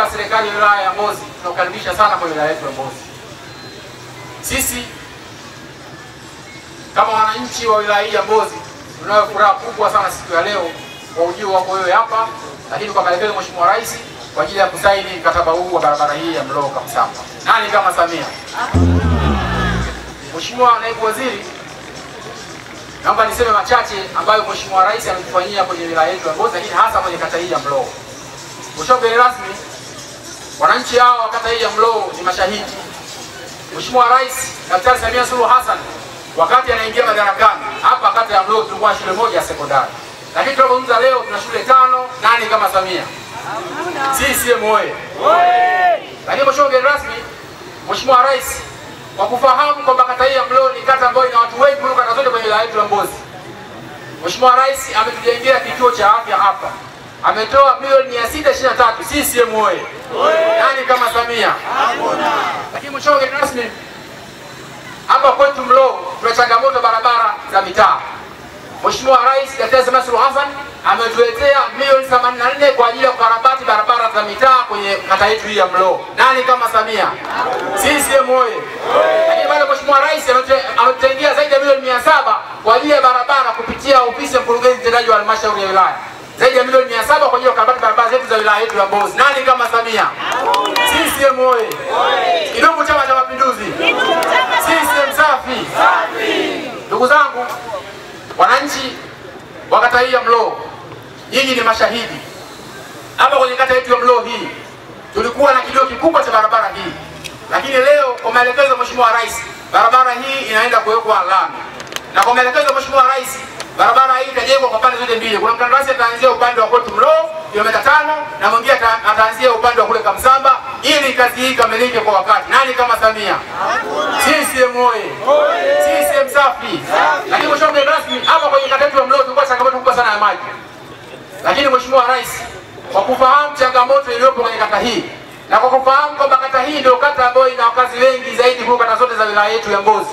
la serikali ya wilaya ya Mbozi, tunakukaribisha sana kwa wilaya yetu ya Mbozi. Sisi kama wananchi wa wilaya hii ya Mbozi tunayo furaha kubwa sana siku ya leo kwa ujio wako wewe hapa, lakini kwa maelekezo ya Mheshimiwa Rais kwa ajili ya kusaini mkataba huu wa barabara hii ya Mlowo Kamsamba. Nani kama Samia? Mheshimiwa Naibu Waziri, naomba niseme machache ambayo Mheshimiwa Rais ametufanyia kwenye wilaya yetu ya Mbozi, lakini hasa kwenye kata hii ya Mlowo. Mheshimiwa mgeni rasmi, wananchi hao wa kata hii ya Mlowo ni mashahidi. Mheshimiwa Rais Daktari Samia Suluhu Hassan wakati anaingia madarakani, hapa kata ya Mlowo tulikuwa shule moja ya sekondari. Lakini tunapozungumza leo tuna shule 5. Nani kama Samia? CCM oye! Lakini Mheshimiwa mgeni rasmi, Mheshimiwa Rais kwa kufahamu kwamba kata hii ya Mlowo ni kata ambayo ina watu wengi kuliko kata zote kwenye wilaya yetu ya Mbozi, Mheshimiwa Rais ametujengea kituo cha afya hapa. Ametoa milioni 623. CCM oye! Nani kama Samia? Lakini Mheshimiwa mgeni rasmi, hapa kwetu Mlowo tuna changamoto barabara za mitaa. Mheshimiwa Rais Daktari Samia Suluhu Hassan ametuletea milioni 84 kwa ajili ya kukarabati barabara za mitaa kwenye kata yetu hii ya Mlowo. Nani kama Samia? CCM oye! Lakini bado Mheshimiwa Rais ametutengea zaidi ya milioni 700 kwa ajili ya barabara kupitia ofisi ya mkurugenzi mtendaji wa halmashauri ya wilaya. Zaidi ya milioni 700 kwa ajili ya kukarabati barabara zetu za wilaya yetu ya Mbozi. Nani kama Samia? CCM oye! Kidumu Chama cha Mapinduzi! CCM safi! Ndugu zangu wananchi wa kata hii ya Mlowo, nyinyi ni mashahidi. Hapa kwenye kata yetu ya Mlowo hii tulikuwa na kilio kikubwa cha barabara hii, lakini leo kwa maelekezo ya Mheshimiwa Rais barabara hii inaenda kuwekwa lami, na kwa maelekezo ya Mheshimiwa Rais barabara hii itajengwa kwa pande zote mbili. Kuna mkandarasi ataanzia upande wa kwetu Mlowo kilomita 5 na mwingine ataanzia upande wa kule Kamsamba, ili kazi hii ikamilike kwa wakati. Nani kama Samia? CCM oye! CCM safi! Lakini Mheshimiwa mgeni rasmi, hapa kwenye kata yetu ya Mlowo tulikuwa changamoto kubwa sana ya maji, lakini Mheshimiwa Rais kwa kufahamu changamoto iliyopo kwenye kata hii na kwa kufahamu kwamba kata hii ndio kata ambayo ina wakazi wengi zaidi kuliko kata zote za wilaya yetu ya Mbozi,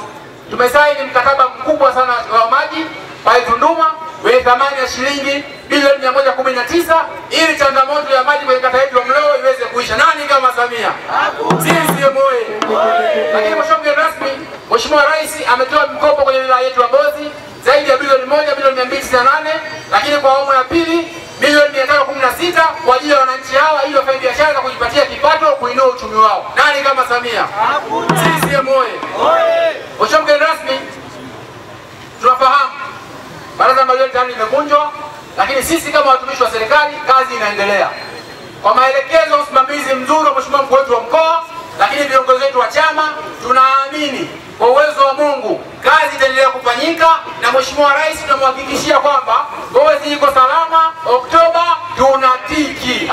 tumesaini mkataba mkubwa sana wa maji pale Tunduma wenye thamani ya shilingi bilioni 119 ili changamoto ya maji kwenye kata yetu ya Mlowo iweze kuisha. Nani kama Samia? CCM oye! Lakini Mheshimiwa mgeni rasmi, Mheshimiwa Rais ametoa mkopo kwenye wilaya yetu ya Mbozi zaidi ya bilioni 1 bilioni 298, lakini kwa awamu ya pili milioni 516 kwa ajili ya wananchi hawa ili wafanye biashara na kujipatia kipato, kuinua uchumi wao. Nani kama Samia? CCM oye! Mheshimiwa mgeni rasmi, tunafahamu baraza la madiwani tayari limevunjwa, lakini sisi kama watumishi wa serikali kazi inaendelea. Kwa maelekezo ya usimamizi mzuri wa Mheshimiwa mkuu wetu wa mkoa, lakini viongozi wetu wa chama, tunaamini kwa uwezo wa Mungu kazi itaendelea kufanyika, na Mheshimiwa Rais tunamhakikishia kwamba Mbozi iko salama. Oktoba tunatiki.